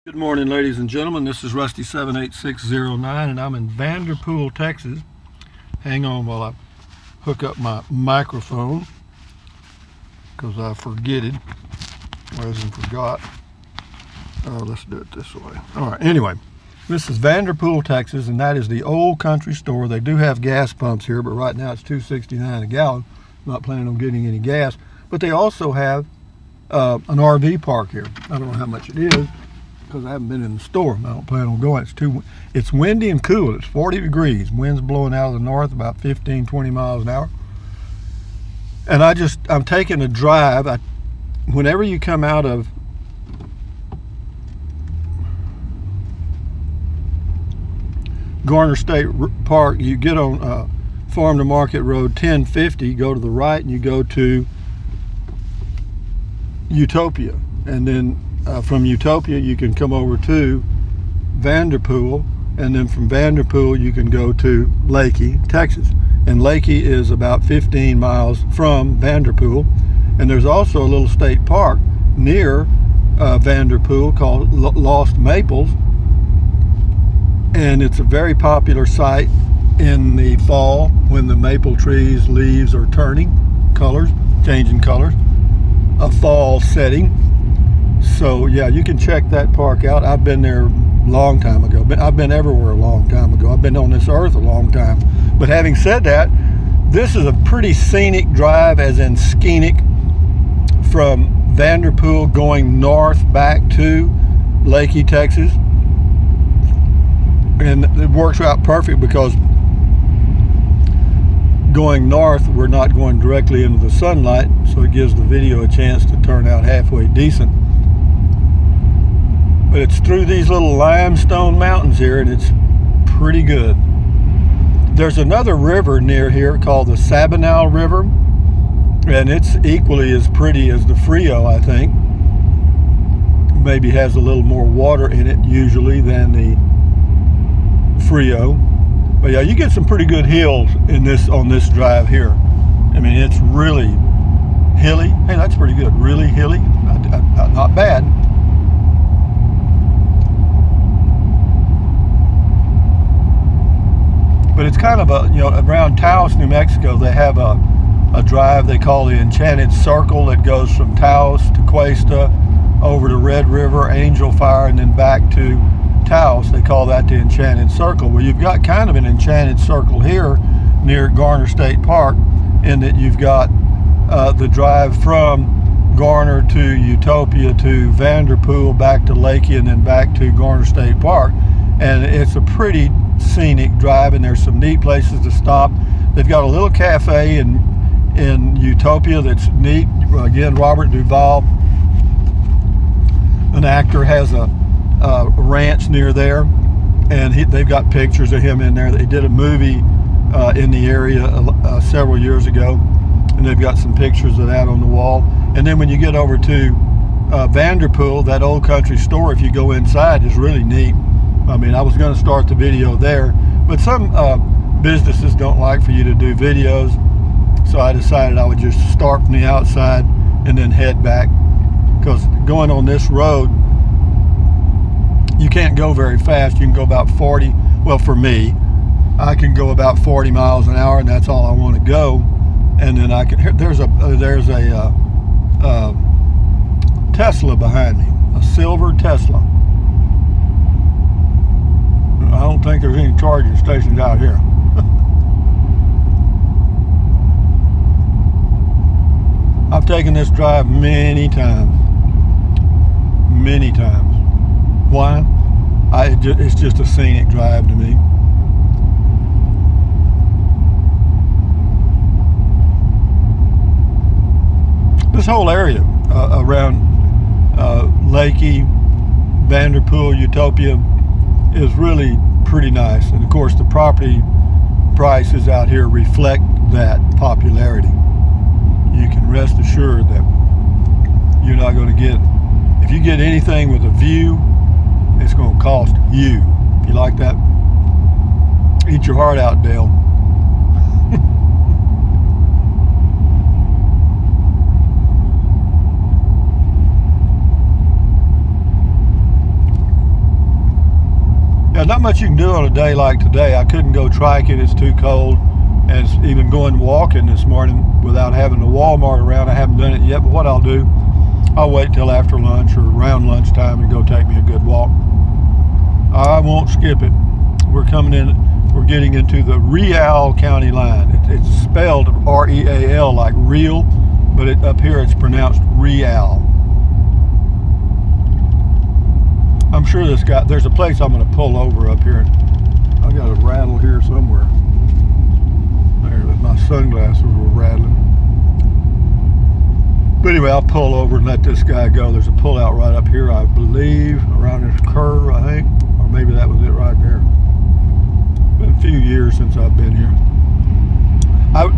Good morning, ladies and gentlemen. This is Rusty78609 and I'm in Vanderpool, Texas. Hang on while I hook up my microphone because I forgot. Let's do it this way. All right, anyway, this is Vanderpool, Texas, and that is the old country store. They do have gas pumps here, but right now it's $2.69 a gallon. I'm not planning on getting any gas, but they also have an RV park here. I don't know how much it is, because I haven't been in the store. I don't plan on going. It's windy and cool. It's 40 degrees. Wind's blowing out of the north about 15-20 miles an hour. And I'm taking a drive. Whenever you come out of Garner State Park, you get on Farm to Market Road 1050, go to the right, and you go to Utopia. And then from Utopia you can come over to Vanderpool, and then from Vanderpool you can go to Leakey, Texas. And Leakey is about 15 miles from Vanderpool. And there's also a little state park near Vanderpool called Lost Maples, and it's a very popular site in the fall when the maple trees leaves are changing colors, a fall setting. So yeah, you can check that park out. I've been there a long time ago. I've been everywhere a long time ago. I've been on this earth a long time. But having said that, this is a pretty scenic drive, as in SCENIC, from Vanderpool going north back to Leakey, Texas. And it works out perfect because going north, we're not going directly into the sunlight, so it gives the video a chance to turn out halfway decent. But it's through these little limestone mountains here, and it's pretty good. There's another river near here called the Sabinal River, and it's equally as pretty as the Frio, I think. Maybe has a little more water in it usually than the Frio. But yeah, you get some pretty good hills on this drive here. I mean, it's really hilly. Hey, that's pretty good. Really hilly. Not bad. But it's kind of around Taos, New Mexico, they have a drive they call the Enchanted Circle that goes from Taos to Cuesta over to Red River, Angel Fire, and then back to Taos. They call that the Enchanted Circle. Well, you've got kind of an Enchanted Circle here near Garner State Park, in that you've got the drive from Garner to Utopia to Vanderpool, back to Leakey, and then back to Garner State Park. And it's a pretty scenic drive, and there's some neat places to stop. They've got a little cafe in Utopia that's neat. Again, Robert Duvall, an actor, has a ranch near there, and they've got pictures of him in there. They did a movie in the area several years ago, and they've got some pictures of that on the wall. And then when you get over to Vanderpool, that old country store, if you go inside, is really neat. I mean, I was going to start the video there, but some businesses don't like for you to do videos, so I decided I would just start from the outside and then head back, because going on this road, you can't go very fast. You can go about 40. Well, for me, I can go about 40 miles an hour, and that's all I want to go. And then there's a Tesla behind me, a silver Tesla. I don't think there's any charging stations out here. I've taken this drive many times. Why? It's just a scenic drive to me. This whole area around Leakey, Vanderpool, Utopia is really pretty nice. And of course, the property prices out here reflect that popularity. You can rest assured that you're not going to get, if you get anything with a view, it's going to cost you. If you like that, eat your heart out, Dale. There's not much you can do on a day like today. I couldn't go triking, it's too cold. And even going walking this morning without having a Walmart around, I haven't done it yet, but what I'll do, I'll wait till after lunch or around lunchtime and go take me a good walk. I won't skip it. We're getting into the Real County line. It's spelled R-E-A-L like real, but up here it's pronounced Real. I'm sure there's a place I'm going to pull over up here. I got a rattle here somewhere. There, my sunglasses were rattling. But anyway, I'll pull over and let this guy go. There's a pull out right up here, I believe, around this curve, I think. Or maybe that was it right there. Been a few years since I've been here.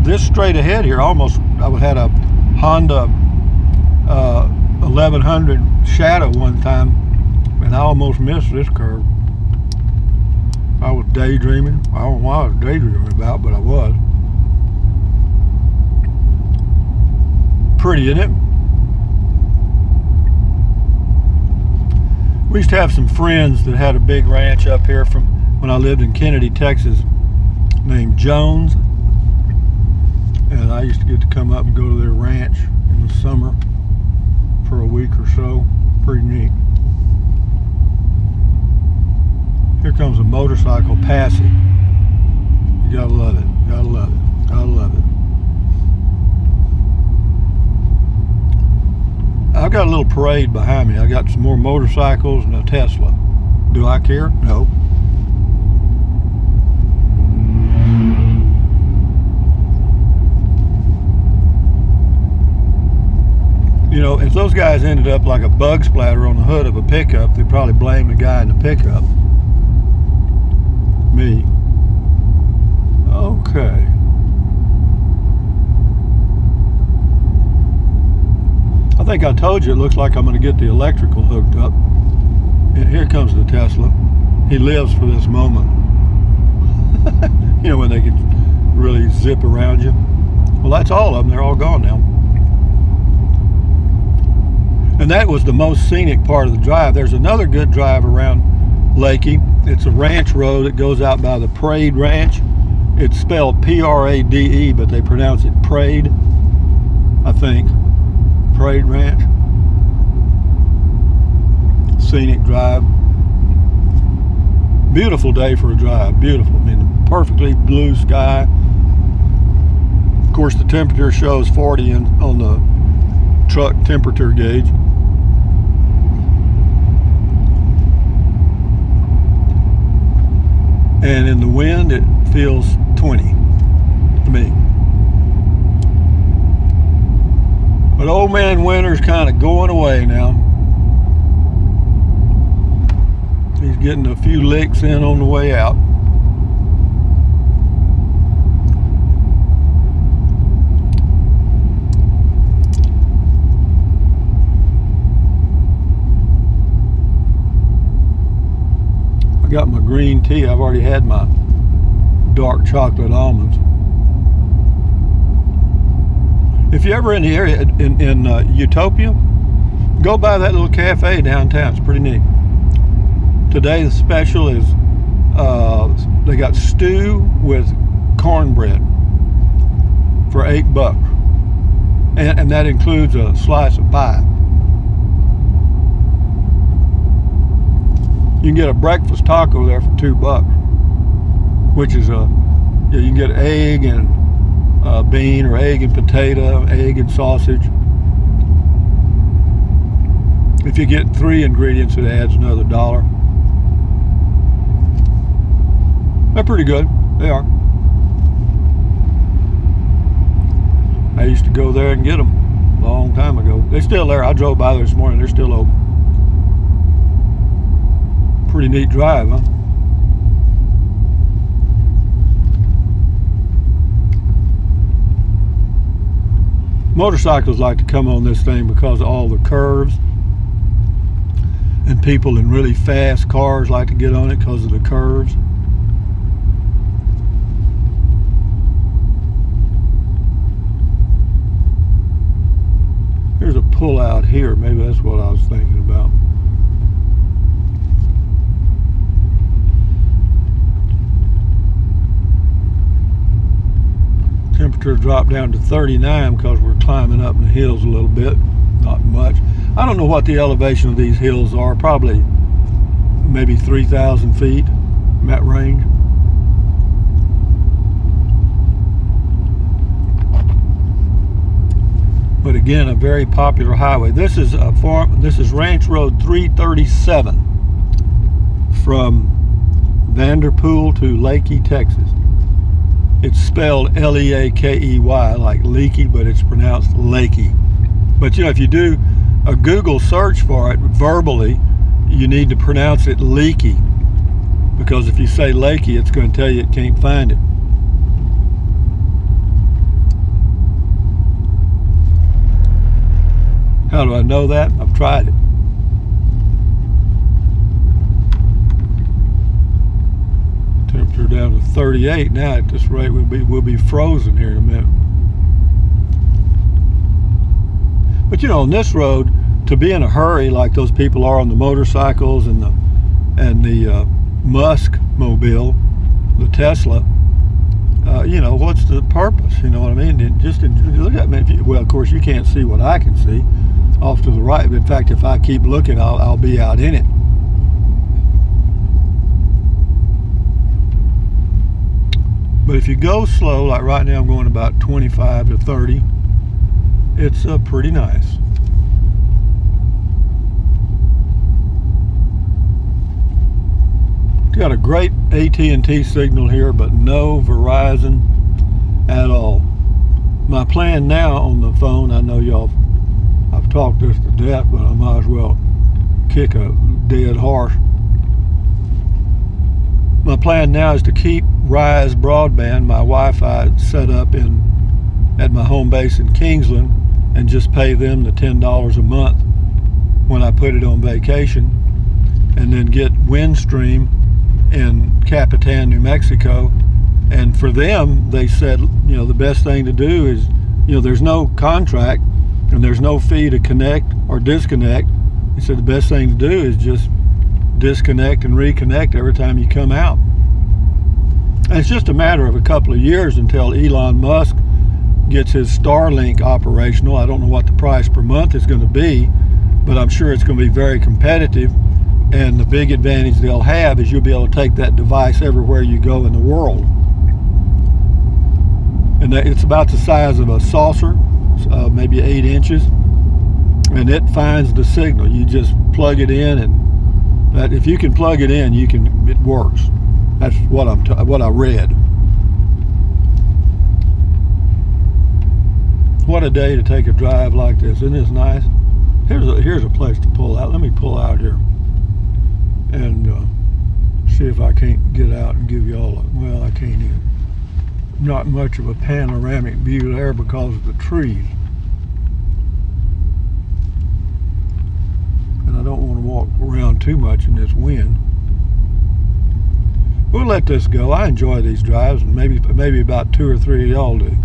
This straight ahead here, I had a Honda 1100 Shadow one time, and I almost missed this curve. I was daydreaming. I don't know what I was daydreaming about, but I was. Pretty, isn't it? We used to have some friends that had a big ranch up here from when I lived in Kennedy, Texas, named Jones. And I used to get to come up and go to their ranch in the summer for a week or so. Pretty neat. Here comes a motorcycle passing. You gotta love it, gotta love it, gotta love it. I've got a little parade behind me. I got some more motorcycles and a Tesla. Do I care? No. You know, if those guys ended up like a bug splatter on the hood of a pickup, they'd probably blame the guy in the pickup. Me. Okay. I think I told you it looks like I'm going to get the electrical hooked up. And here comes the Tesla. He lives for this moment. You know, when they can really zip around you. Well, that's all of them. They're all gone now. And that was the most scenic part of the drive. There's another good drive around Leakey. It's a ranch road that goes out by the Prade Ranch. It's spelled P-R-A-D-E, but they pronounce it Prade, I think. Prade Ranch. Scenic drive. Beautiful day for a drive. Beautiful. I mean, perfectly blue sky. Of course, the temperature shows 40 on the truck temperature gauge. And in the wind, it feels 20 to me. But old man winter's kind of going away now. He's getting a few licks in on the way out. I got my green tea. I've already had my dark chocolate almonds. If you're ever in the area in Utopia, go by that little cafe downtown. It's pretty neat. Today the special is they got stew with cornbread for $8, and that includes a slice of pie. You can get a breakfast taco there for $2, which is you can get egg and bean or egg and potato, egg and sausage. If you get 3 ingredients, it adds another $1. They're pretty good. They are. I used to go there and get them a long time ago. They're still there. I drove by there this morning. They're still open. Pretty neat drive, huh? Motorcycles like to come on this thing because of all the curves, and people in really fast cars like to get on it because of the curves. Here's a pull out here. Maybe that's what I was thinking about. temperature dropped down to 39 because we're climbing up in the hills a little bit, not much. I don't know what the elevation of these hills are, probably maybe 3,000 feet in that range. But again, a very popular highway. This is Ranch Road 337 from Vanderpool to Leakey, Texas. It's spelled Leakey, like leaky, but it's pronounced Leakey. But you know, if you do a Google search for it verbally, you need to pronounce it Leakey, because if you say Leakey, it's going to tell you it can't find it. How do I know that? I've tried it. Temperature down to 38 now. At this rate, we'll be frozen here in a minute. But you know, on this road, to be in a hurry like those people are on the motorcycles and the Musk mobile, the Tesla, you know, what's the purpose? You know what I mean? Look at me. Well, of course, you can't see what I can see off to the right. But in fact, if I keep looking, I'll be out in it. But if you go slow, like right now I'm going about 25 to 30, it's pretty nice. Got a great AT&T signal here, but no Verizon at all. My plan now on the phone, I know I've talked this to death, but I might as well kick a dead horse. My plan now is to keep Rise Broadband, my Wi-Fi, set up at my home base in Kingsland, and just pay them the $10 a month when I put it on vacation, and then get Windstream in Capitan, New Mexico. And for them, they said, you know, the best thing to do is, you know, there's no contract and there's no fee to connect or disconnect. They said the best thing to do is just disconnect and reconnect every time you come out. And it's just a matter of a couple of years until Elon Musk gets his Starlink operational. I don't know what the price per month is going to be, but I'm sure it's going to be very competitive. And the big advantage they'll have is you'll be able to take that device everywhere you go in the world. And it's about the size of a saucer, maybe 8 inches, and it finds the signal. You just plug it in, and if you can plug it in, it works. That's what I read. What a day to take a drive like this. Isn't this nice? Here's a place to pull out. Let me pull out here and see if I can't get out and give you all well, I can't even. Not much of a panoramic view there because of the trees. And I don't want to walk around too much in this wind. We'll let this go. I enjoy these drives, and maybe about 2 or 3 of y'all do.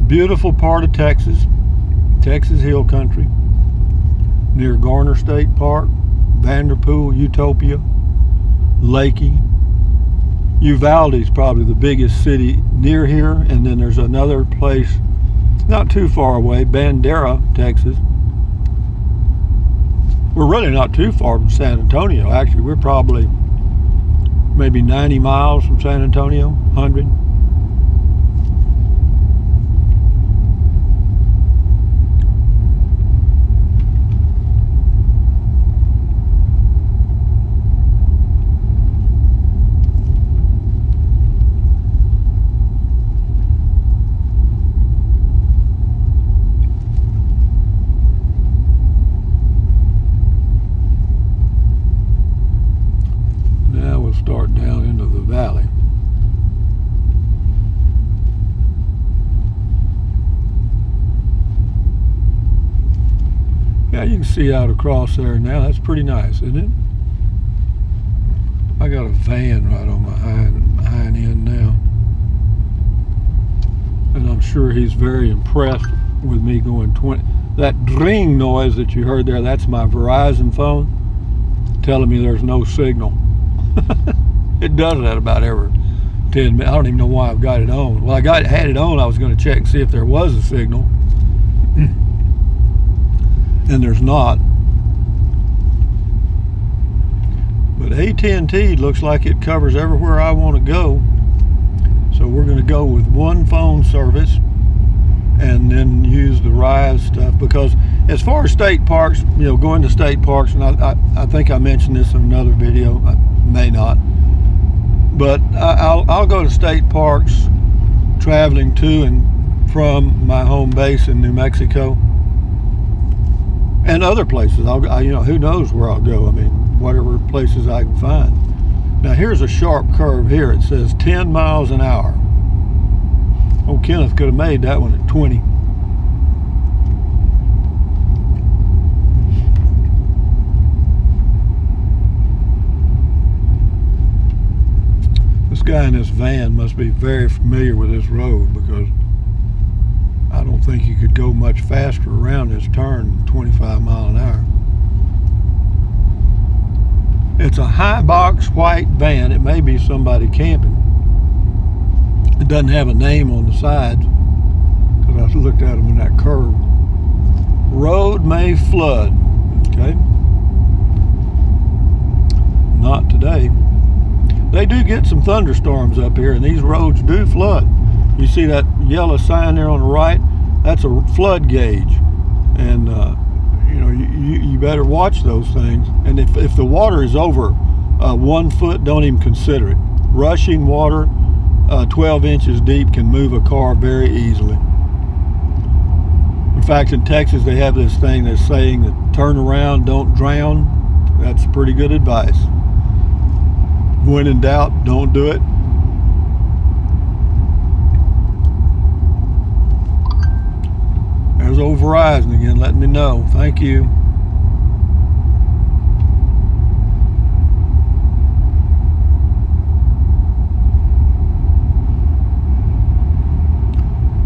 Beautiful part of Texas Hill Country, near Garner State Park, Vanderpool, Utopia, Leakey. Uvalde is probably the biggest city near here, and then there's another place not too far away, Bandera, Texas. We're really not too far from San Antonio. Actually, we're probably maybe 90 miles from San Antonio, 100. Start down into the valley. Yeah, you can see out across there now. That's pretty nice, isn't it? I got a van right on my hind end now, and I'm sure he's very impressed with me going 20. That dring noise that you heard there, that's my Verizon phone telling me there's no signal. It does that about every 10 minutes. I don't even know why I've got it on. Well, had it on. I was going to check and see if there was a signal. And there's not. But AT&T looks like it covers everywhere I want to go. So we're going to go with one phone service and then use the Rise stuff, because as far as state parks, going to state parks, and I think I mentioned this in another video, I may not, but I'll go to state parks traveling to and from my home base in New Mexico and other places. Who knows where I'll go. I mean, whatever places I can find. Now here's a sharp curve here. It says 10 miles an hour. Oh, Kenneth could have made that one at 20. This guy in this van must be very familiar with this road, because I don't think you could go much faster around this turn than 25 miles an hour. It's a high box white van. It may be somebody camping. It doesn't have a name on the sides, because I looked at them in that curve. Road may flood. Okay. Not today. They do get some thunderstorms up here, and these roads do flood. You see that yellow sign there on the right? That's a flood gauge. And you better watch those things. And if the water is over 1 foot, don't even consider it. Rushing water 12 inches deep can move a car very easily. In fact, in Texas, they have this thing that's saying that turn around, don't drown. That's pretty good advice. When in doubt, don't do it. There's old Verizon again, letting me know. Thank you.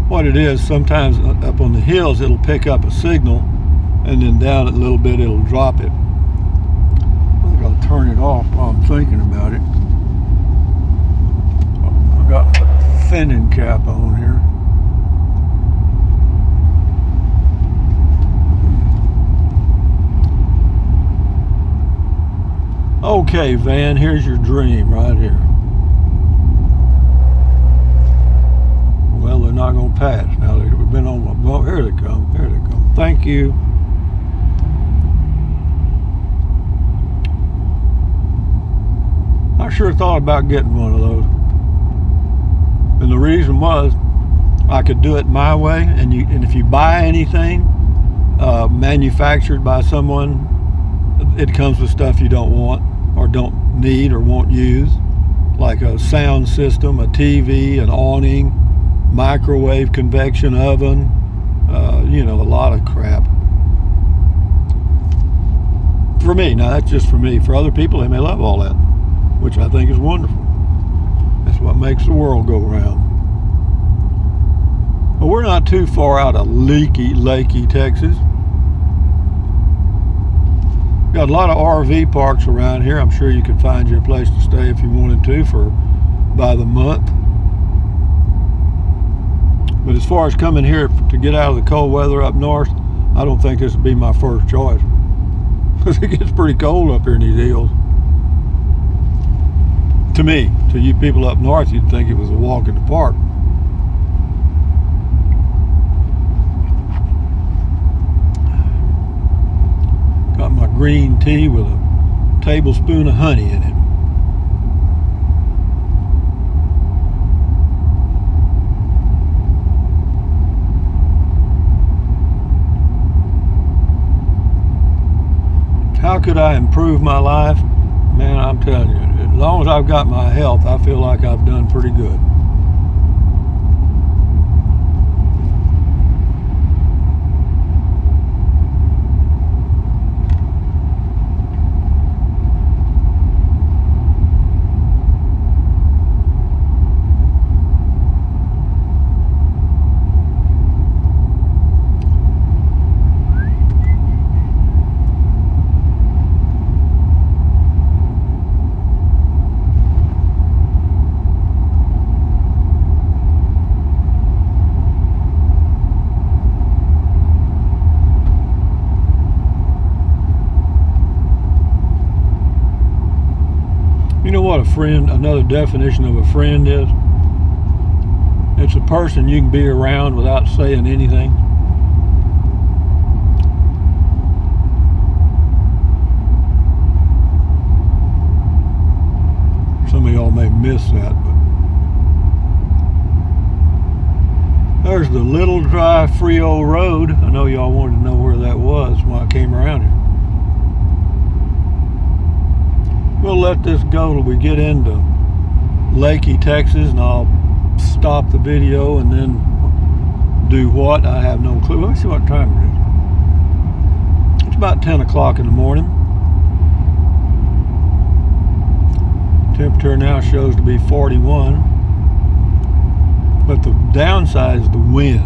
What it is, sometimes up on the hills it'll pick up a signal, and then down a little bit it'll drop it. I think I'll turn it off while I'm thinking about it. I've got a thinning cap on here. Okay, van, here's your dream right here. Well, they're not going to pass. Now we've been on my boat. Here they come. Here they come. Thank you. I sure thought about getting one of those. And the reason was I could do it my way. And if you buy anything manufactured by someone, it comes with stuff you don't want or don't need or won't use, like a sound system, a TV, an awning, microwave convection oven, a lot of crap. For me, now that's just for me. For other people, they may love all that, which I think is wonderful. That's what makes the world go round. But we're not too far out of Leakey, Texas. Got a lot of RV parks around here. I'm sure you could find you a place to stay if you wanted to by the month. But as far as coming here to get out of the cold weather up north, I don't think this would be my first choice. Because it gets pretty cold up here in these hills. To me, to you people up north, you'd think it was a walk in the park. Got my green tea with a tablespoon of honey in it. How could I improve my life? Man, I'm telling you, as long as I've got my health, I feel like I've done pretty good. what a friend, another definition of a friend is? It's a person you can be around without saying anything. Some of y'all may miss that, but there's the Little Dry Frio Road. I know y'all wanted to know where that was when I came around here. We'll let this go till we get into Leakey, Texas, and I'll stop the video and then do what? I have no clue. Let me see what time it is. It's about 10 o'clock in the morning. Temperature now shows to be 41. But the downside is the wind.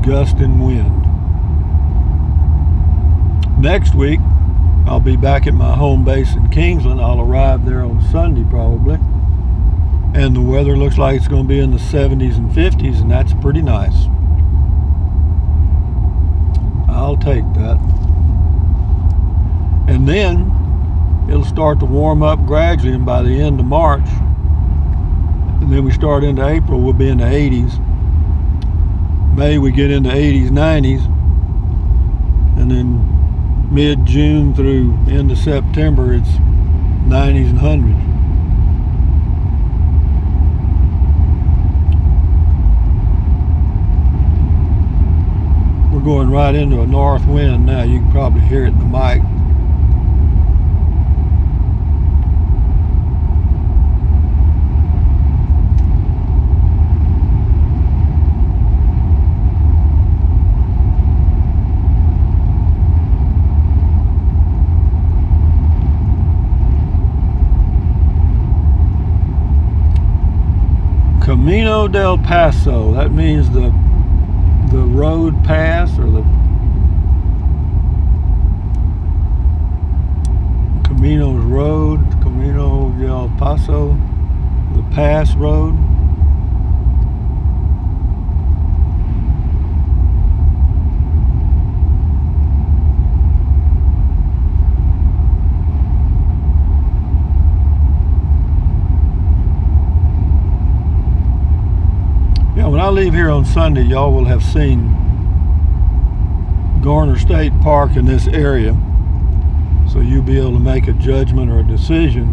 Gusting wind. Next week, I'll be back at my home base in Kingsland. I'll arrive there on Sunday probably. And the weather looks like it's going to be in the 70s and 50s, and that's pretty nice. I'll take that. And then it'll start to warm up gradually, and by the end of March, and then we start into April, we'll be in the 80s. May we get into 80s, 90s, and then mid-June through end of September, it's 90s and 100s. We're going right into a north wind now. You can probably hear it in the mic. Camino del Paso, that means the road pass, or the Camino's road, Camino del Paso, the pass road. When I leave here on Sunday, y'all will have seen Garner State Park in this area, so you'll be able to make a judgment or a decision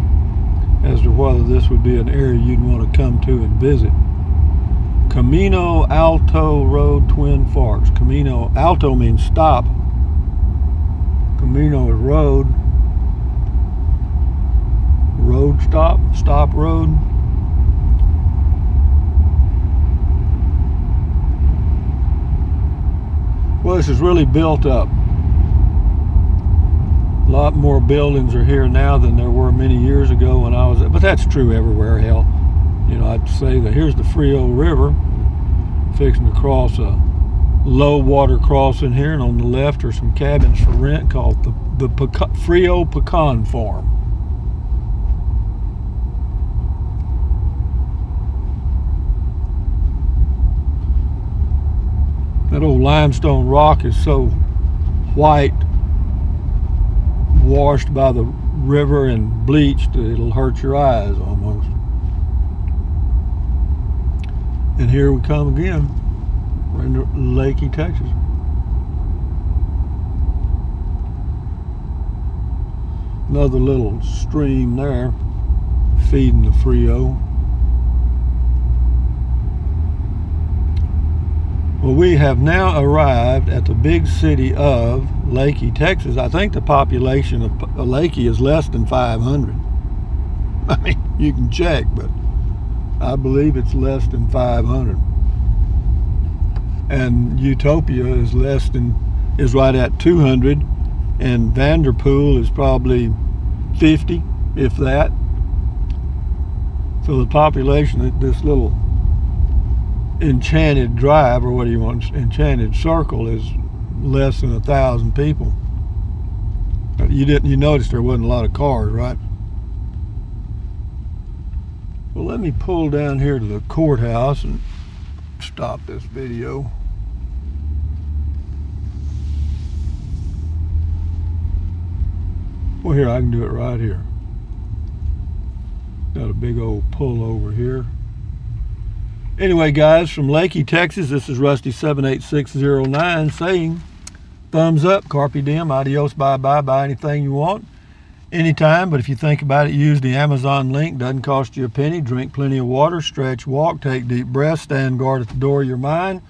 as to whether this would be an area you'd want to come to and visit. Camino Alto Road, Twin Forks. Camino Alto means stop. Camino is road. Road stop, stop road. Well, this is really built up. A lot more buildings are here now than there were many years ago when I was but that's true everywhere, hell. You know, I'd say that here's the Frio River, fixing to cross a low water crossing here, and on the left are some cabins for rent called the Frio Pecan Farm. That old limestone rock is so white, washed by the river and bleached, that it'll hurt your eyes almost. And here we come again. We're in Leakey, Texas. Another little stream there feeding the Frio. Well, we have now arrived at the big city of Leakey, Texas. I think the population of Leakey is less than 500. I mean, you can check, but I believe it's less than 500. And Utopia is is right at 200, and Vanderpool is probably 50, if that. So the population of this little Enchanted Drive, or what do you want, Enchanted Circle, is less than 1,000 people. You noticed there wasn't a lot of cars, right? Well, let me pull down here to the courthouse and stop this video. Well, here, I can do it right here. Got a big old pull over here. Anyway, guys, from Leakey, Texas, this is Rusty78609 saying, thumbs up, carpe diem, adios, bye-bye, buy anything you want, anytime. But if you think about it, use the Amazon link. Doesn't cost you a penny. Drink plenty of water, stretch, walk, take deep breaths, stand guard at the door of your mind,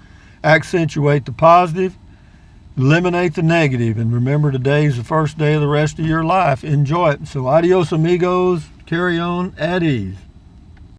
accentuate the positive, eliminate the negative, and remember today is the first day of the rest of your life. Enjoy it. So adios, amigos. Carry on at ease.